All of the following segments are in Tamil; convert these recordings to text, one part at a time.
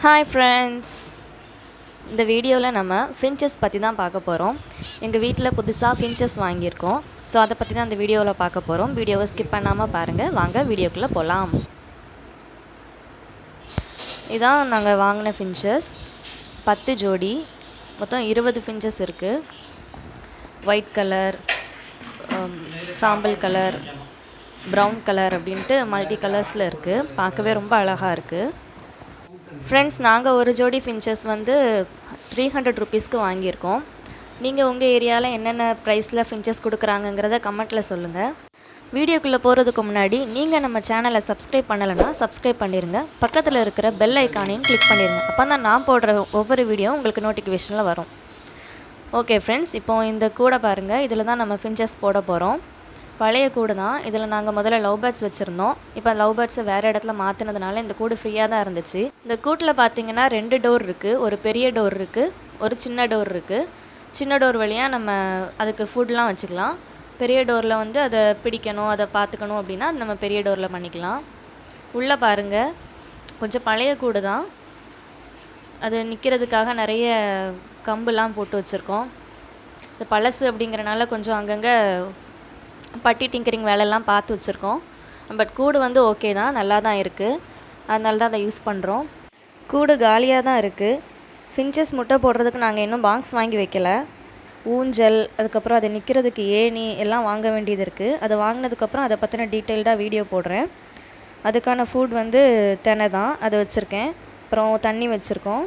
ஹாய் ஃப்ரெண்ட்ஸ், இந்த வீடியோவில் நம்ம ஃபின்ச்சஸ் பற்றி தான் பார்க்க போகிறோம். எங்கள் வீட்டில் புதுசாக ஃபின்ச்சஸ் வாங்கியிருக்கோம். ஸோ அதை பற்றி தான் இந்த வீடியோவில் பார்க்க போகிறோம். வீடியோவை ஸ்கிப் பண்ணாமல் பாருங்கள். வாங்க வீடியோக்குள்ளே போகலாம். இதான் நாங்கள் வாங்கின ஃபின்ச்சஸ் 10 ஜோடி, மொத்தம் 20 ஃபின்ச்சஸ் இருக்குது. ஒயிட் கலர், சாம்பல் கலர், ப்ரௌன் கலர் அப்படின்ட்டு மல்டி கலர்ஸில் இருக்குது. பார்க்கவே ரொம்ப அழகாக இருக்குது. ஃப்ரெண்ட்ஸ், நாங்கள் ஒரு ஜோடி ஃபின்ச்சஸ் வந்து 300 ருபீஸ்க்கு வாங்கியிருக்கோம். நீங்கள் உங்கள் ஏரியாவில் என்னென்ன ப்ரைஸில் ஃபின்ச்சஸ் கொடுக்குறாங்கங்கிறத கமெண்ட்டில் சொல்லுங்கள். வீடியோக்குள்ளே போகிறதுக்கு முன்னாடி நீங்கள் நம்ம சேனலை சப்ஸ்கிரைப் பண்ணலைன்னா சப்ஸ்கிரைப் பண்ணிடுங்க. பக்கத்தில் இருக்கிற பெல் ஐக்கானையும் கிளிக் பண்ணிடுங்க. அப்போ தான் நான் போடுற ஒவ்வொரு வீடியோ உங்களுக்கு நோட்டிஃபிகேஷனில் வரும். ஓகே ஃப்ரெண்ட்ஸ், இப்போது இந்த கூடை பாருங்கள். இதில் தான் நம்ம ஃபின்ச்சஸ் போட போகிறோம். பழைய கூடு தான். இதில் நாங்கள் முதல்ல லவ் பேர்ட்ஸ் வச்சுருந்தோம். இப்போ லவ் பேர்ட்ஸை வேறு இடத்துல மாற்றினதுனால இந்த கூடு ஃப்ரீயாக தான் இருந்துச்சு. இந்த கூட்டில் பார்த்தீங்கன்னா 2 டோர் இருக்குது. ஒரு பெரிய டோர் இருக்குது, ஒரு சின்ன டோர் இருக்குது. சின்ன டோர் வழியாக நம்ம அதுக்கு ஃபுட்லாம் வச்சுக்கலாம். பெரிய டோரில் வந்து அதை பிடிக்கணும், அதை பார்த்துக்கணும் அப்படின்னா நம்ம பெரிய டோரில் பண்ணிக்கலாம். உள்ளே பாருங்கள், கொஞ்சம் பழைய கூடு தான். அது நிற்கிறதுக்காக நிறைய கம்புலாம் போட்டு வச்சுருக்கோம். இது பழசு அப்படிங்கிறனால கொஞ்சம் அங்கங்கே பட்டி டிங்கரிங் வேலையெல்லாம் பார்த்து வச்சுருக்கோம். பட் கூடு வந்து ஓகே தான், நல்லா தான் இருக்குது. அதனால தான் அதை யூஸ் பண்ணுறோம். கூடு காலியாக தான் இருக்குது. ஃபின்ச்சஸ் முட்டை போடுறதுக்கு நாங்கள் இன்னும் பாக்ஸ் வாங்கி வைக்கல. ஊஞ்சல், அதுக்கப்புறம் அதை நிற்கிறதுக்கு ஏணி எல்லாம் வாங்க வேண்டியது இருக்குது. அதை வாங்கினதுக்கப்புறம் அதை பற்றின டீட்டெயில்டாக வீடியோ போடுறேன். அதுக்கான ஃபுட் வந்து தெனை தான், அதை வச்சுருக்கேன். அப்புறம் தண்ணி வச்சுருக்கோம்.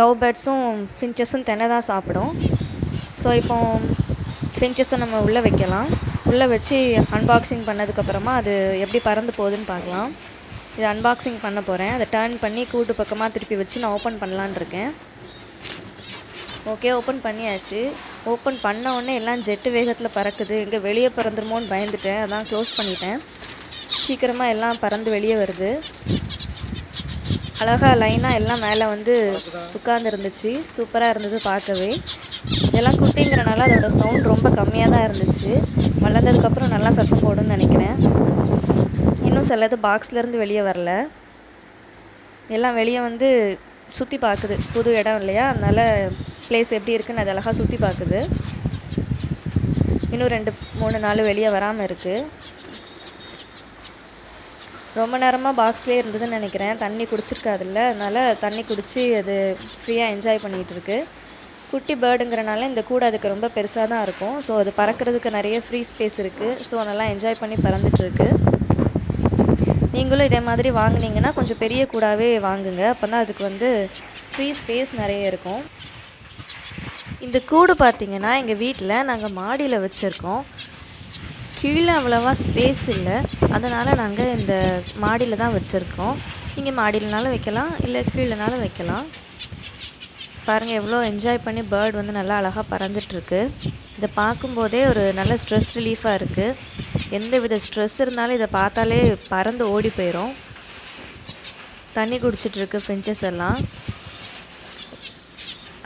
லவ் பேர்ட்ஸும் ஃபின்ச்சஸும் தெனை தான் சாப்பிடும். ஸோ இப்போ ஃபின்ச்சஸை நம்ம உள்ளே வைக்கலாம். உள்ளே வச்சு அன்பாக்சிங் பண்ணதுக்கப்புறமா அது எப்படி பறந்து போகுதுன்னு பார்க்கலாம். இது அன்பாக்சிங் பண்ண போகிறேன். அதை டர்ன் பண்ணி கூட்டு பக்கமாக திருப்பி வச்சு நான் ஓப்பன் பண்ணலான் இருக்கேன். ஓகே, ஓப்பன் பண்ணியாச்சு. ஓப்பன் பண்ண உடனே எல்லாம் ஜெட்டு வேகத்தில் பறக்குது. இங்கே வெளியே பறந்துருமோன்னு பயந்துட்டேன், அதான் க்ளோஸ் பண்ணிட்டேன். சீக்கிரமாக எல்லாம் பறந்து வெளியே வருது. அழகாக லைனாக எல்லாம் மேலே வந்து உட்கார்ந்துருந்துச்சு. சூப்பராக இருந்தது பார்க்கவே. இதெல்லாம் குட்டிங்கிறனால அதோட சவுண்ட் ரொம்ப கம்மியாக தான் இருந்துச்சு. வளர்ந்ததுக்கப்புறம் நல்லா சத்தம் போடுன்னு நினைக்கிறேன். இன்னும் சிலது பாக்ஸ்லேருந்து வெளியே வரல. எல்லாம் வெளியே வந்து சுற்றி பார்க்குது. புது இடம் இல்லையா, அதனால் பிளேஸ் எப்படி இருக்குன்னு அது அழகாக சுற்றி பார்க்குது. இன்னும் 2-3 நாள் வெளியே வராமல் இருக்குது. ரொம்ப நேரமாக பாக்ஸ்லேயே இருந்ததுன்னு நினைக்கிறேன். தண்ணி குடிச்சிருக்காதுல்ல, அதனால் தண்ணி குடித்து அது ஃப்ரீயாக என்ஜாய் பண்ணிகிட்டு இருக்கு. குட்டி பேர்டுங்கிறனால இந்த கூடு அதுக்கு ரொம்ப பெருசாக தான் இருக்கும். ஸோ அது பறக்கிறதுக்கு நிறைய ஃப்ரீ ஸ்பேஸ் இருக்குது. ஸோ நல்லா என்ஜாய் பண்ணி பறந்துட்டுருக்கு. நீங்களும் இதே மாதிரி வாங்கினீங்கன்னா கொஞ்சம் பெரிய கூடாவே வாங்குங்க. அப்போ தான் அதுக்கு வந்து ஃப்ரீ ஸ்பேஸ் நிறைய இருக்கும். இந்த கூடு பார்த்திங்கன்னா எங்கள் வீட்டில் நாங்கள் மாடியில் வச்சுருக்கோம். கீழே அவ்வளோவா ஸ்பேஸ் இல்லை, அதனால் நாங்கள் இந்த மாடியில் தான் வச்சுருக்கோம். நீங்கள் மாடியிலனாலும் வைக்கலாம், இல்லை கீழேனாலும் வைக்கலாம். பாருங்கள், எவ்வளோ என்ஜாய் பண்ணி பேர்ட் வந்து நல்லா அழகாக பறந்துட்டுருக்கு. இதை பார்க்கும்போதே ஒரு நல்ல ஸ்ட்ரெஸ் ரிலீஃபாக இருக்குது. எந்த வித ஸ்ட்ரெஸ் இருந்தாலும் இதை பார்த்தாலே பறந்து ஓடி போயிடும். தண்ணி குடிச்சிட்ருக்கு ஃபின்ச்சஸ் எல்லாம்.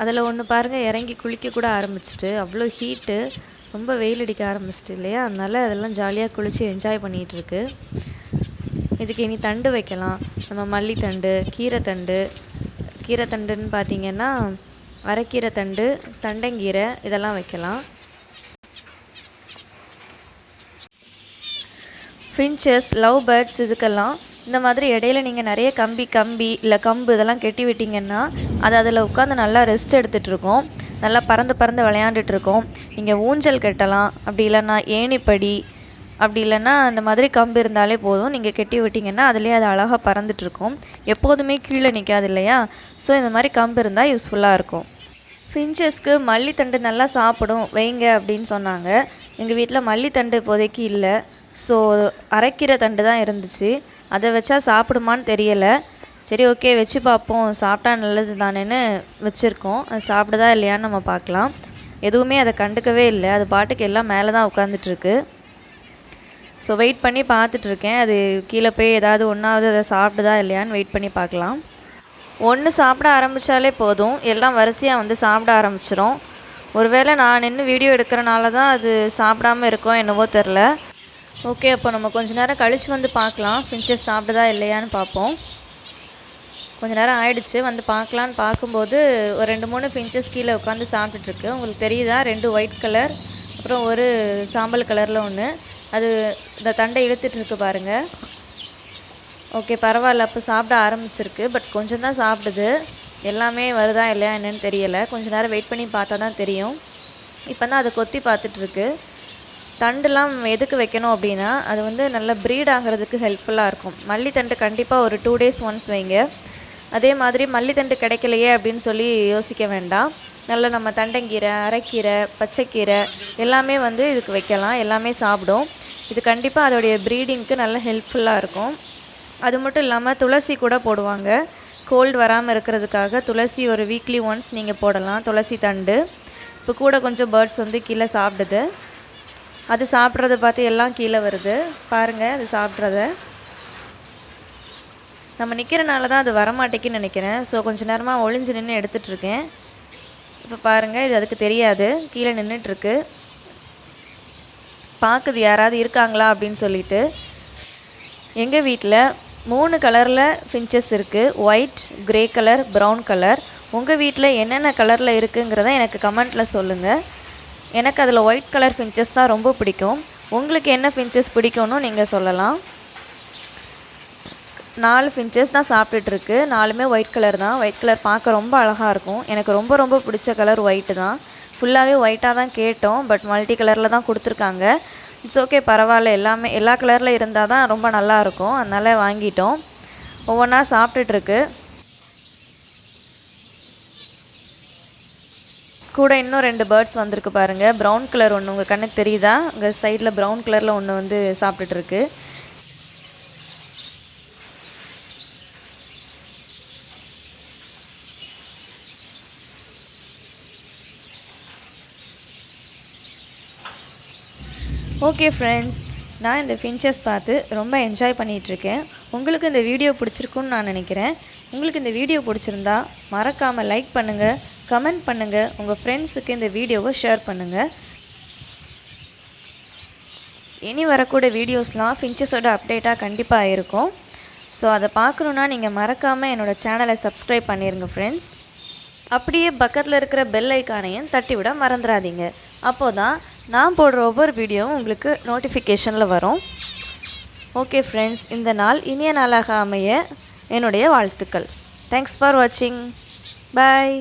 அதில் ஒன்று பாருங்கள், இறங்கி குளிக்க கூட ஆரம்பிச்சிட்டு. அவ்வளோ ஹீட்டு, ரொம்ப வெயில் அடிக்க ஆரம்பிச்சிட்டு இல்லையா, அதனால் அதெல்லாம் ஜாலியாக குளித்து என்ஜாய் பண்ணிகிட்ருக்கு. இதுக்கு இனி தண்டு வைக்கலாம். நம்ம மல்லித்தண்டு, கீரை தண்டுன்னு பார்த்திங்கன்னா அரைக்கீரை தண்டு, தண்டங்கீரை இதெல்லாம் வைக்கலாம். ஃபின்ச்சஸ், லவ் பேர்ட்ஸ் இதுக்கெல்லாம் இந்த மாதிரி இடையில நீங்கள் நிறைய கம்பி இல்லை கம்பு இதெல்லாம் கெட்டி விட்டிங்கன்னா அது அதில் உட்காந்து நல்லா ரெஸ்ட் எடுத்துகிட்ருக்கோம். நல்லா பறந்து விளையாண்டுட்ருக்கோம். நீங்கள் ஊஞ்சல் கட்டலாம், அப்படி இல்லைன்னா ஏணிப்படி, அப்படி இல்லைன்னா அந்த மாதிரி கம்பு இருந்தாலே போதும். நீங்கள் கெட்டி விட்டிங்கன்னா அதுலேயே அது அழகாக பறந்துட்டுருக்கும். எப்போதுமே கீழே நிற்காது இல்லையா, ஸோ இந்த மாதிரி கம்பு இருந்தால் யூஸ்ஃபுல்லாக இருக்கும். ஃபின்ச்சஸ்க்கு மல்லித்தண்டு நல்லா சாப்பிடும், வைங்க அப்படின்னு சொன்னாங்க. எங்கள் வீட்டில் மல்லித்தண்டு இப்போதைக்கு இல்லை. ஸோ அரைக்கீரை தண்டு தான் இருந்துச்சு. அதை வச்சா சாப்பிடுமான்னு தெரியலை. சரி, ஓகே, வச்சு பார்ப்போம், சாப்பிட்டா நல்லது தானேன்னு வச்சுருக்கோம். அது சாப்பிடுதா இல்லையான்னு நம்ம பார்க்கலாம். எதுவுமே அதை கண்டுக்கவே இல்லை. அது பாட்டுக்கு எல்லாம் மேலே தான் உட்காந்துட்ருக்கு. ஸோ வெயிட் பண்ணி பார்த்துட்ருக்கேன். அது கீழே போய் ஏதாவது ஒன்றாவது அதை சாப்பிடுதா இல்லையான்னு வெயிட் பண்ணி பார்க்கலாம். ஒன்று சாப்பிட ஆரம்பித்தாலே போதும், எல்லாம் வரிசையாக வந்து சாப்பிட ஆரம்பிச்சிடும். ஒருவேளை நான் நின்று வீடியோ எடுக்கிறனால தான் அது சாப்பிடாமல் இருக்கோம் என்னவோ தெரில. ஓகே, அப்போ நம்ம கொஞ்சம் நேரம் கழித்து வந்து பார்க்கலாம் ஃபின்ச்சஸ் சாப்பிடுதா இல்லையான்னு பார்ப்போம். கொஞ்சம் நேரம் ஆயிடுச்சு. வந்து பார்க்கலான்னு பார்க்கும்போது ஒரு 2-3 ஃபின்ச்சஸ் கீழே உட்காந்து சாப்பிட்டுட்ருக்கு. உங்களுக்கு தெரியுதா? 2 ஒயிட் கலர், அப்புறம் ஒரு சாம்பல் கலரில் ஒன்று. அது இந்த தண்டை இழுத்துட்ருக்கு பாருங்கள். ஓகே, பரவாயில்ல. அப்போ சாப்பிட ஆரம்பிச்சிருக்கு. பட் கொஞ்சம் தான் சாப்பிடுது. எல்லாமே வருதா இல்லையா என்னன்னு தெரியலை. கொஞ்சம் நேரம் வெயிட் பண்ணி பார்த்தா தான் தெரியும். இப்போ தான் அதை கொத்தி பார்த்துட்ருக்கு. தண்டுலாம் எதுக்கு வைக்கணும் அப்படின்னா, அது வந்து நல்லா ப்ரீட் ஆகிறதுக்கு ஹெல்ப்ஃபுல்லாக இருக்கும். மல்லித்தண்டு கண்டிப்பாக ஒரு 2 days ஒன்ஸ் வைங்க. அதே மாதிரி மல்லித்தண்டு கிடைக்கலையே அப்படின்னு சொல்லி யோசிக்க வேண்டாம். நல்லா நம்ம தண்டங்கீரை, அரைக்கீரை, பச்சைக்கீரை எல்லாமே வந்து இதுக்கு வைக்கலாம். எல்லாமே சாப்பிடும். இது கண்டிப்பாக அதோடைய ப்ரீடிங்க்கு நல்ல ஹெல்ப்ஃபுல்லாக இருக்கும். அது மட்டும் இல்லாமல் துளசி கூட போடுவாங்க. கோல்டு வராமல் இருக்கிறதுக்காக துளசி ஒரு வீக்லி ஒன்ஸ் நீங்கள் போடலாம், துளசி தண்டு. இப்போ கூட கொஞ்சம் பேர்ட்ஸ் வந்து கீழே சாப்பிடுது. அது சாப்பிட்றத பார்த்து எல்லாம் கீழே வருது பாருங்கள். அது சாப்பிட்றத நம்ம நிற்கிறனால தான் அது வரமாட்டேங்குன்னு நினைக்கிறேன். ஸோ கொஞ்சம் நேரமாக ஒளிஞ்சு நின்று எடுத்துகிட்ருக்கேன். இப்போ பாருங்கள், இது அதுக்கு தெரியாது, கீழே நின்றுட்டுருக்கு. பார்க்குது யாராவது இருக்காங்களா அப்படின்னு சொல்லிட்டு. எங்கள் வீட்டில் 3 கலரில் ஃபின்ச்சஸ் இருக்குது. White, grey colour, brown colour. உங்கள் வீட்டில் என்னென்ன கலரில் இருக்குங்கிறத எனக்கு கமெண்ட்டில் சொல்லுங்கள். எனக்கு அதில் ஒயிட் கலர் ஃபின்ச்சஸ் தான் ரொம்ப பிடிக்கும். உங்களுக்கு என்ன ஃபின்ச்சஸ் பிடிக்கும்னு நீங்கள் சொல்லலாம். 4 ஃபின்ச்சஸ் தான் சாப்பிட்டுட்ருக்கு. 4மே ஒயிட் கலர் தான். ஒயிட் கலர் பார்க்க ரொம்ப அழகாக இருக்கும். எனக்கு ரொம்ப ரொம்ப பிடிச்ச கலர் ஒயிட்டு தான். ஃபுல்லாகவே ஒயிட்டாக தான் கேட்டோம். பட் மல்டி கலரில் தான் கொடுத்துருக்காங்க. இட்ஸ் ஓகே, பரவாயில்ல. எல்லா கலரில் இருந்தால் தான் ரொம்ப நல்லாயிருக்கும். அதனால் வாங்கிட்டோம். ஒவ்வொன்றா சாப்பிட்டுட்ருக்கு. கூட இன்னும் 2 பேர்ட்ஸ் வந்திருக்கு பாருங்கள். ப்ரௌன் கலர் ஒன்று உங்கள் கண்ணுக்கு தெரியுதா? உங்கள் சைடில் ப்ரௌன் கலரில் ஒன்று வந்து சாப்பிட்டுட்ருக்கு. ஓகே ஃப்ரெண்ட்ஸ், நான் இந்த ஃபின்ச்சஸ் பார்த்து ரொம்ப என்ஜாய் பண்ணிகிட்ருக்கேன். உங்களுக்கு இந்த வீடியோ பிடிச்சிருக்குன்னு நான் நினைக்கிறேன். உங்களுக்கு இந்த வீடியோ பிடிச்சிருந்தா மறக்காமல் லைக் பண்ணுங்கள், கமெண்ட் பண்ணுங்கள், உங்கள் ஃப்ரெண்ட்ஸுக்கு இந்த வீடியோவை ஷேர் பண்ணுங்கள். இனி வரக்கூடிய வீடியோஸ்லாம் ஃபின்ச்சஸோட அப்டேட்டாக கண்டிப்பாக இருக்கும். ஸோ அதை பார்க்கணுன்னா நீங்கள் மறக்காமல் என்னோடய சேனலை சப்ஸ்கிரைப் பண்ணிடுங்க ஃப்ரெண்ட்ஸ். அப்படியே பக்கத்தில் இருக்கிற பெல் ஐக்கானையும் தட்டிவிட மறந்துடாதீங்க. அப்போ தான் நான் போடுற ஒவ்வொரு வீடியோவும் உங்களுக்கு நோட்டிஃபிகேஷனில் வரும். ஓகே ஃப்ரெண்ட்ஸ், இந்த நாள் இனிய நாளாக அமைய என்னுடைய வாழ்த்துக்கள். தேங்க்ஸ் ஃபார் வாட்சிங். பாய்.